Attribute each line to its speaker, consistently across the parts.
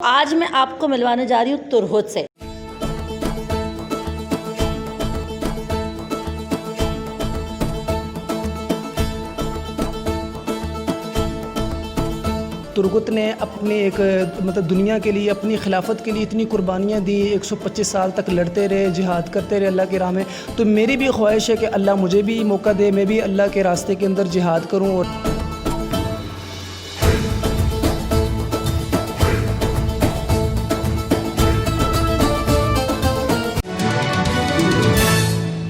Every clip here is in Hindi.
Speaker 1: आज मैं आपको मिलवाने जा रही हूँ तुरहुत से।
Speaker 2: तुर्गुत ने अपने एक दुनिया के लिए, अपनी खिलाफत के लिए इतनी कुर्बानियाँ दी। 125 साल तक लड़ते रहे, जिहाद करते रहे अल्लाह की राह में। तो मेरी भी ख्वाहिश है कि अल्लाह मुझे भी मौका दे, मैं भी अल्लाह के रास्ते के अंदर जिहाद करूँ। और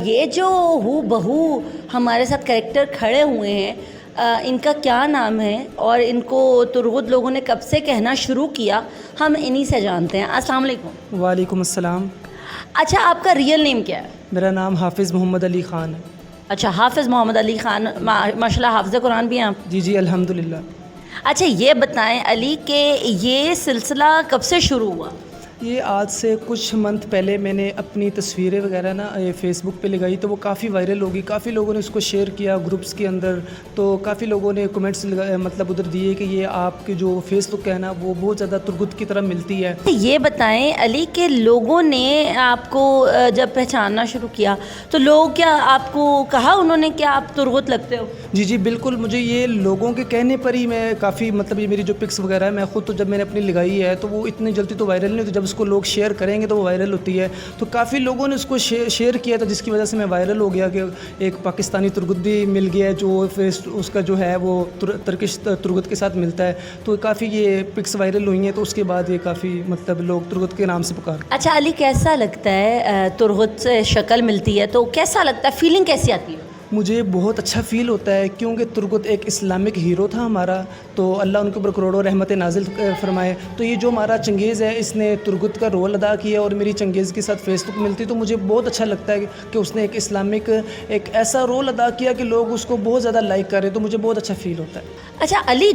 Speaker 1: ये जो हू बहू हमारे साथ कैरेक्टर खड़े हुए हैं, इनका क्या नाम है और इनको तुर्गुत लोगों ने कब से कहना शुरू किया, हम इन्हीं से जानते हैं। अस्सलाम वालेकुम।
Speaker 2: वालेकुम अस्सलाम।
Speaker 1: अच्छा, आपका रियल नेम क्या है?
Speaker 2: मेरा नाम हाफिज़ मोहम्मद अली ख़ान है।
Speaker 1: अच्छा, हाफिज़ मोहम्मद अली ख़ान, माशाल्लाह हाफ़िज़ कुरान भी हैं आप?
Speaker 2: जी जी अल्हम्दुलिल्लाह।
Speaker 1: अच्छा, ये बताएं अली कि ये सिलसिला कब से शुरू हुआ?
Speaker 2: ये आज से कुछ मंथ पहले मैंने अपनी तस्वीरें वगैरह ना फ़ेसबुक पे लगाई, तो वो काफ़ी वायरल होगी। काफ़ी लोगों ने उसको शेयर किया ग्रुप्स के अंदर। तो काफ़ी लोगों ने कमेंट्स उधर दिए कि ये आपकी जो फ़ेसबुक है ना, वो बहुत ज़्यादा तुर्गुत की तरह मिलती है।
Speaker 1: ये बताएं अली के लोगों ने आपको जब पहचानना शुरू किया तो लोग क्या आपको कहा उन्होंने कि आप तुर्गुत लगते हो?
Speaker 2: जी जी बिल्कुल। मुझे ये लोगों के कहने पर ही मैं काफ़ी ये मेरी जो पिक्स वगैरह है, मैं ख़ुद तो जब मैंने अपनी लगाई है तो वो इतनी जल्दी तो वायरल नहीं होती। जब उसको लोग शेयर करेंगे तो वो वायरल होती है। तो काफ़ी लोगों ने उसको शेयर किया था, जिसकी वजह से मैं वायरल हो गया कि एक पाकिस्तानी तुर्गुत भी मिल गया है जो फेस उसका जो है वो तुर्किश तुर्गुत के साथ मिलता है। तो काफ़ी ये पिक्स वायरल हुई हैं। तो उसके बाद ये काफ़ी लोग तुर्गुत के नाम से पुकार।
Speaker 1: अच्छा अली, कैसा लगता है तुर्गुत से शक्ल मिलती है तो कैसा लगता है, फीलिंग कैसी आती है?
Speaker 2: मुझे बहुत अच्छा फ़ील होता है, क्योंकि तुर्गुत एक इस्लामिक हीरो था हमारा। तो अल्लाह उनके ऊपर करोड़ों रहमत नाजिल फरमाए। तो ये जो हमारा चंगेज़ है, इसने तुर्गुत का रोल अदा किया और मेरी चंगेज़ के साथ फेसबुक मिलती, तो मुझे बहुत अच्छा लगता है कि उसने एक इस्लामिक एक ऐसा रोल अदा किया कि लोग उसको बहुत ज़्यादा लाइक करें। तो मुझे बहुत अच्छा फ़ील होता है।
Speaker 1: अच्छा अली,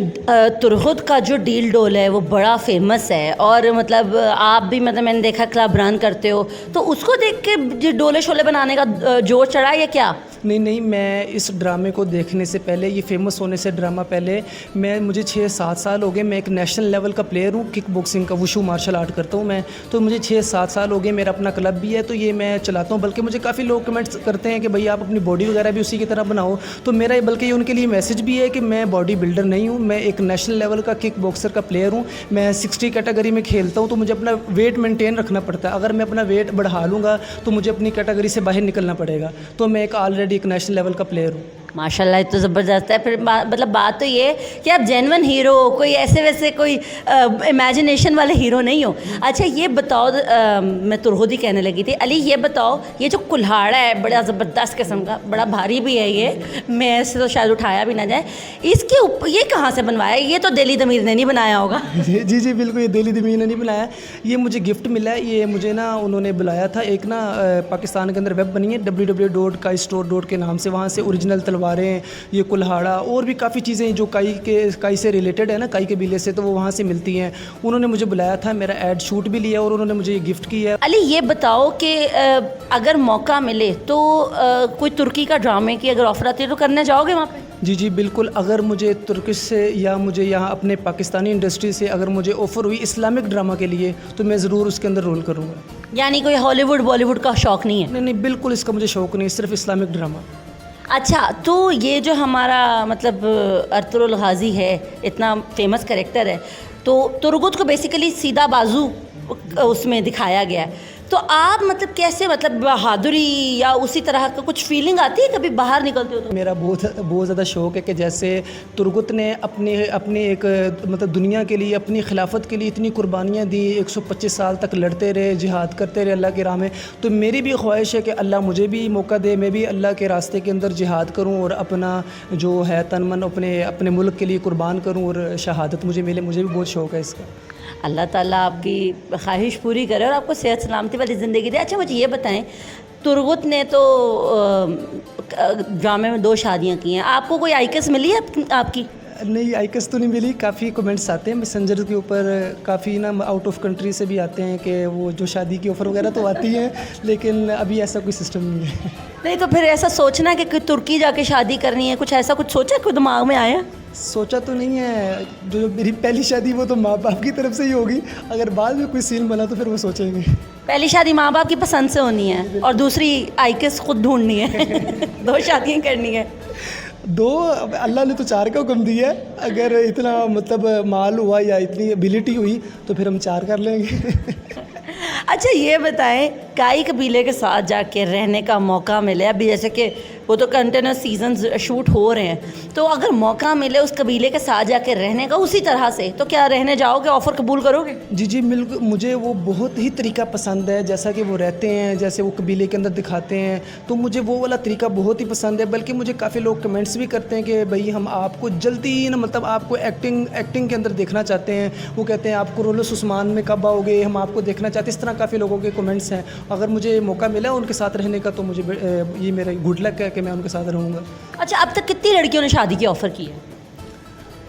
Speaker 1: तुर्गुत का जो डील डोल है वो बड़ा फेमस है और आप भी मैंने देखा क्लब रन करते हो, तो उसको देख के जो डोले शोले बनाने का जोर चढ़ा या क्या?
Speaker 2: नहीं, मैं इस ड्रामे को देखने से पहले, ये फेमस होने से ड्रामा पहले, मुझे 6-7 साल हो गए। मैं एक नेशनल लेवल का प्लेयर हूँ, किक बॉक्सिंग का, वुशु मार्शल आर्ट करता हूँ मैं। तो मुझे 6-7 साल हो गए। मेरा अपना क्लब भी है, तो ये मैं चलाता हूँ। बल्कि मुझे काफ़ी लोग कमेंट्स करते हैं कि भाई आप अपनी बॉडी वगैरह भी उसी की तरह बनाओ। तो मेरा बल्कि ये उनके लिए मैसेज भी है कि मैं बॉडी बिल्डर नहीं हूँ, मैं एक नेशनल लेवल का किक बॉक्सर का प्लेयर हूँ। मैं 60 कैटेगरी में खेलता हूँ। तो मुझे अपना वेट मेनटेन रखना पड़ता है। अगर मैं अपना वेट बढ़ा लूँगा तो मुझे अपनी कैटेगरी से बाहर निकलना पड़ेगा। तो मैं एक ऑलरेडी एक नेशनल लेवल का प्लेयर हूँ।
Speaker 1: माशाल्लाह, ये तो ज़बरदस्त है। फिर बात तो ये कि आप जेन्युइन हीरो हो, कोई ऐसे वैसे कोई इमेजिनेशन वाले हीरो नहीं हो। अच्छा ये बताओ, मैं तुर्गुत ही कहने लगी थी। अली ये बताओ, ये जो कुल्हाड़ा है बड़ा ज़बरदस्त किस्म का, बड़ा भारी भी है ये, मैं इससे तो शायद उठाया भी ना जाए। इसके ऊपर ये कहाँ से बनवाया? ये तो दिल्ली दमीर ने नहीं बनाया होगा।
Speaker 2: जी जी बिल्कुल, ये दिल्ली दमीर ने नहीं बनाया। ये मुझे गिफ्ट मिला है। ये मुझे ना उन्होंने बुलाया था। एक ना पाकिस्तान के अंदर वेब बनी है www.kaistore के नाम से, वहाँ से ओरिजिनल तलवारें, ये कुल्हाड़ा और भी काफ़ी चीज़ें जो काई से रिलेटेड है ना, काई कबीले से, तो वो वहाँ से मिलती हैं। उन्होंने मुझे बुलाया था, मेरा ऐड शूट भी लिया और उन्होंने मुझे ये गिफ्ट किया।
Speaker 1: अली ये बताओ कि अगर मौका मिले तो कोई तुर्की का ड्रामे की अगर ऑफ़र आती है तो करने जाओगे वहाँ पे?
Speaker 2: जी जी बिल्कुल। अगर मुझे तुर्किश से या मुझे यहाँ अपने पाकिस्तानी इंडस्ट्री से अगर मुझे ऑफ़र हुई इस्लामिक ड्रामा के लिए, तो मैं ज़रूर उसके अंदर रोल करूँगा।
Speaker 1: यानी कोई हॉलीवुड बॉलीवुड का शौक़ नहीं है?
Speaker 2: नहीं, बिल्कुल इसका मुझे शौक़ नहीं, सिर्फ इस्लामिक ड्रामा।
Speaker 1: अच्छा, तो ये जो हमारा अर्तुगरुल गाज़ी है, इतना फेमस कैरेक्टर है, तो तुर्गुत को बेसिकली सीधा बाजू उसमें दिखाया गया है। तो आप कैसे बहादुरी या उसी तरह का कुछ फीलिंग आती है कभी बाहर निकलते हो तो?
Speaker 2: मेरा बहुत ज़्यादा शौक़ है कि जैसे तुर्गुत ने अपने एक दुनिया के लिए, अपनी खिलाफत के लिए इतनी कुर्बानियाँ दी। 125 साल तक लड़ते रहे, जिहाद करते रहे अल्लाह की राह में। तो मेरी भी ख्वाहिश है कि अल्लाह मुझे भी मौका दे, मैं भी अल्लाह के रास्ते के अंदर जिहाद करूँ और अपना जो है तन मन अपने मुल्क के लिए कुर्बान करूँ और शहादत मुझे मिले। मुझे भी बहुत शौक़ है इसका।
Speaker 1: अल्लाह ताला आपकी ख्वाहिश पूरी करे और आपको सेहत सलामती वाली ज़िंदगी दे। अच्छा मुझे ये बताएं, तुर्गुत ने तो ड्रामे में 2 शादियां की हैं, आपको कोई आइकस मिली है आपकी?
Speaker 2: नहीं, आइकस तो नहीं मिली। काफ़ी कमेंट्स आते हैं मैसेंजर के ऊपर, काफ़ी ना आउट ऑफ कंट्री से भी आते हैं कि वो जो शादी की ऑफ़र वगैरह तो आती है, लेकिन अभी ऐसा कोई सिस्टम नहीं है।
Speaker 1: नहीं तो फिर ऐसा सोचना कि तुर्की जाके शादी करनी है, कुछ ऐसा कुछ सोचा, कोई दिमाग में आया?
Speaker 2: सोचा तो नहीं है, जो मेरी पहली शादी वो तो माँ बाप की तरफ से ही होगी, अगर बाद में कोई सीन बना तो फिर वो सोचेंगे।
Speaker 1: पहली शादी माँ बाप की पसंद से होनी है और दूसरी आईकिस खुद ढूंढनी है। 2 शादियाँ करनी है।
Speaker 2: 2 अल्लाह ने तो 4 का हुक्म दिया है, अगर इतना मतलब माल हुआ या इतनी एबिलिटी हुई तो फिर हम 4 कर लेंगे।
Speaker 1: अच्छा ये बताएं, काई कबीले के साथ जाके रहने का मौका मिले, अभी जैसे कि वो तो कंटिन्यूस सीजन शूट हो रहे हैं, तो अगर मौका मिले उस कबीले के साथ जाके रहने का उसी तरह से, तो क्या रहने जाओगे, ऑफ़र कबूल करोगे?
Speaker 2: जी जी बिल्कुल, मुझे वो बहुत ही तरीका पसंद है, जैसा कि वो रहते हैं, जैसे वो कबीले के अंदर दिखाते हैं, तो मुझे वो वाला तरीका बहुत ही पसंद है। बल्कि मुझे काफ़ी लोग कमेंट्स भी करते हैं कि भाई हम आपको जल्दी ना, मतलब आपको एक्टिंग के अंदर देखना चाहते हैं। वो कहते हैं आपको रोलस उस्मान में कब आओगे, हम आपको देखना चाहते हैं। इस तरह काफ़ी लोगों के कमेंट्स हैं। अगर मुझे मौका मिला उनके साथ रहने का तो मुझे ये मेरा गुड लक है कि मैं उनके साथ रहूँगा।
Speaker 1: अच्छा, अब तक कितनी लड़कियों ने शादी की ऑफ़र की है?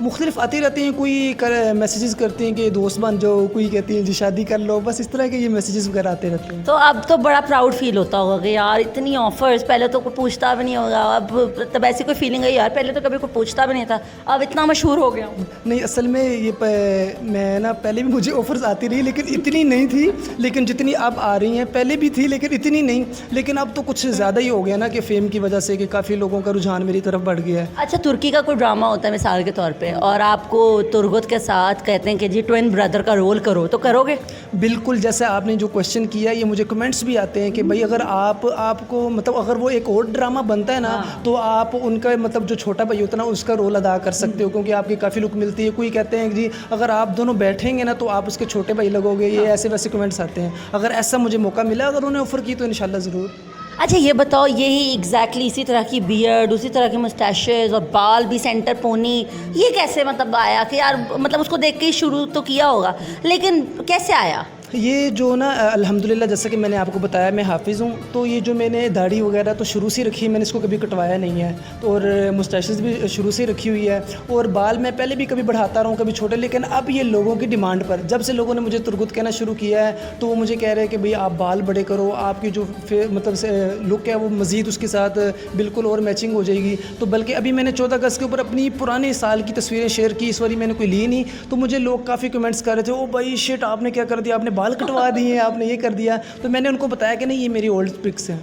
Speaker 2: मुख्तलिफ आती रहती हैं, कोई मैसेजेस करती हैं कि दोस्त बन जाओ, कोई कहती हैं जी शादी कर लो, बस इस तरह के ये मैसेजेस वगैरह आते रहते हैं।
Speaker 1: तो अब तो बड़ा प्राउड फील होता होगा कि यार इतनी ऑफ़र्स, पहले तो कोई पूछता भी नहीं होगा, अब तब ऐसी कोई फीलिंग है यार पहले तो कभी कोई पूछता भी नहीं था, अब इतना मशहूर हो गया हूँ।
Speaker 2: नहीं, असल में मैं ना पहले भी मुझे ऑफ़र्स आती रही, लेकिन इतनी नहीं थी, लेकिन जितनी अब आ रही हैं, पहले भी थी लेकिन इतनी नहीं। लेकिन अब तो कुछ ज़्यादा ही हो गया ना कि फ़ेम की वजह से, कि काफ़ी लोगों का रुझान मेरी तरफ बढ़ गया है।
Speaker 1: अच्छा, तुर्की का कोई ड्रामा होता है मिसाल के तौर पे और आपको तुर्गुत के साथ कहते हैं कि जी ट्विन ब्रदर का रोल करो, तो करोगे?
Speaker 2: बिल्कुल, जैसे आपने जो क्वेश्चन किया, ये मुझे कमेंट्स भी आते हैं कि भाई अगर आपको मतलब अगर वो एक और ड्रामा बनता है ना, तो आप उनका मतलब जो छोटा भाई होता है ना, उसका रोल अदा कर सकते हो, क्योंकि आपकी काफ़ी लुक मिलती है। कोई कहते हैं कि जी अगर आप दोनों बैठेंगे ना तो आप उसके छोटे भाई लगोगे, ये ऐसे वैसे कमेंट्स आते हैं। अगर ऐसा मुझे मौका मिला, अगर उन्होंने ऑफ़र की तो इंशाल्लाह ज़रूर।
Speaker 1: अच्छा ये बताओ, यही एग्जैक्टली इसी तरह की बियर्ड, उसी तरह के मुस्टैशेस और बाल भी सेंटर पोनी, ये कैसे मतलब आया कि यार, मतलब उसको देख के ही शुरू तो किया होगा, लेकिन कैसे आया?
Speaker 2: ये जो ना अल्हम्दुलिल्लाह, जैसा कि मैंने आपको बताया मैं हाफिज़ हूँ, तो ये जो मैंने दाढ़ी वगैरह तो शुरू से रखी है, मैंने इसको कभी कटवाया नहीं है। तो और मुस्टैशेस भी शुरू से रखी हुई है, और बाल मैं पहले भी कभी बढ़ाता रहा हूँ, कभी छोटे। लेकिन अब ये लोगों की डिमांड पर, जब से लोगों ने मुझे तुर्गुत कहना शुरू किया है, तो वो मुझे कह रहे हैं कि भाई आप बाल बड़े करो, आपकी जो मतलब लुक है वो मज़ीद उसके साथ बिल्कुल और मैचिंग हो जाएगी। तो बल्कि अभी मैंने 14 अगस्त के ऊपर अपनी पुराने साल की तस्वीरें शेयर की, इस बारी मैंने कोई ली नहीं, तो मुझे लोग काफ़ी कमेंट्स कर रहे थे, ओ भाई शिट आपने क्या कर दिया, आपने बाल कटवा दिए, आपने ये कर दिया। तो मैंने उनको बताया कि नहीं, ये मेरी ओल्ड पिक्स हैं।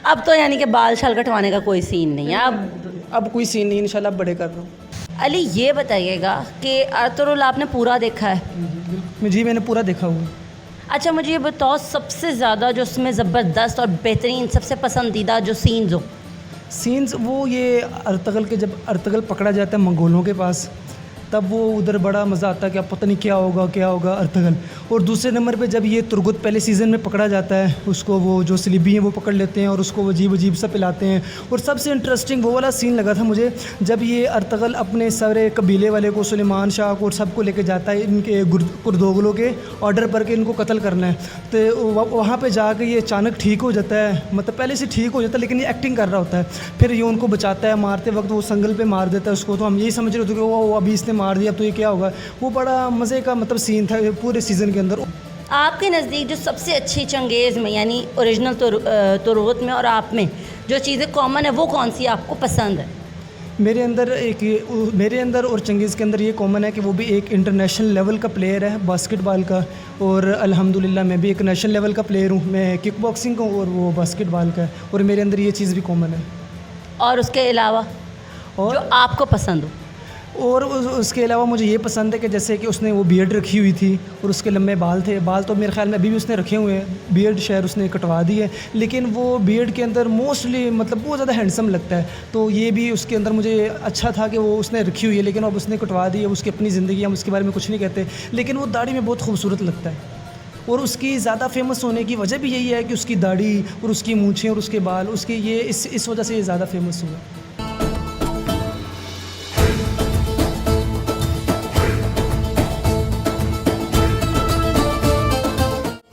Speaker 1: अब तो यानी कि बाल शाल कटवाने का कोई सीन नहीं है
Speaker 2: अब कोई सीन नहीं, इंशाल्लाह बड़े कर रहा हूँ।
Speaker 1: अली ये बताइएगा कि अर्तुगरुल आपने पूरा देखा है?
Speaker 2: जी मैंने पूरा देखा हुआ।
Speaker 1: अच्छा मुझे ये बताओ, सबसे ज़्यादा जो उसमें ज़बरदस्त और बेहतरीन, सबसे पसंदीदा जो सीन्स हो?
Speaker 2: सीन्स वो ये अर्तगल के, जब अर्तगल पकड़ा जाता है मंगोलों के पास, तब वो उधर बड़ा मज़ा आता है कि अब पता नहीं क्या होगा अर्तगल। और दूसरे नंबर पे जब ये तुर्गुत पहले सीज़न में पकड़ा जाता है, उसको वो जो सलीबी हैं वो पकड़ लेते हैं और उसको वो अजीब सा पिलाते हैं। और सबसे इंटरेस्टिंग वो वाला सीन लगा था मुझे, जब ये अर्तगल अपने सारे कबीले वाले को, सुलेमान शाह को और सबको लेके जाता है इनके कुर्दोगलों के ऑर्डर पर के इनको कत्ल करना है। तो वहाँ पर जाकर ये अचानक ठीक हो जाता है, मतलब पहले से ठीक हो जाता है लेकिन ये एक्टिंग कर रहा होता है। फिर ये उनको बचाता है, मारते वक्त वो संगल पर मार देता है उसको। तो हम यही समझ रहे थे कि वो अभी इसने मार दिया, अब तो ये क्या होगा। वो बड़ा मज़े का मतलब सीन था पूरे सीज़न के अंदर।
Speaker 1: आपके नज़दीक जो सबसे अच्छी चंगेज़ में, यानी ओरिजिनल तुर्गुत में और आप में जो चीज़ें कॉमन है, वो कौन सी आपको पसंद है?
Speaker 2: मेरे अंदर और चंगेज़ के अंदर ये कॉमन है कि वो भी एक इंटरनेशनल लेवल का प्लेयर है बास्केटबॉल का, और अल्हम्दुलिल्लाह मैं भी एक नेशनल लेवल का प्लेयर हूँ। मैं किक बॉक्सिंग का और वो बास्केटबॉल का है, और मेरे अंदर ये चीज़ भी कॉमन है।
Speaker 1: और उसके अलावा
Speaker 2: और
Speaker 1: जो आपको पसंद हो?
Speaker 2: और उसके अलावा मुझे ये पसंद है कि जैसे कि उसने वो बियर्ड रखी हुई थी और उसके लंबे बाल थे। बाल तो मेरे ख्याल में अभी भी उसने रखे हुए हैं, बियर्ड शायद उसने कटवा दी है, लेकिन वो बियर्ड के अंदर मोस्टली मतलब बहुत ज़्यादा हैंडसम लगता है। तो ये भी उसके अंदर मुझे अच्छा था कि वो उसने रखी हुई है, लेकिन अब उसने कटवा दी है। उसकी अपनी ज़िंदगी, हम उसके बारे में कुछ नहीं कहते, लेकिन वो दाढ़ी में बहुत खूबसूरत लगता है। और उसकी ज़्यादा फेमस होने की वजह भी यही है कि उसकी दाढ़ी और उसकी मूंछें और उसके बाल, उसके ये इस वजह से ये ज़्यादा फेमस हुआ।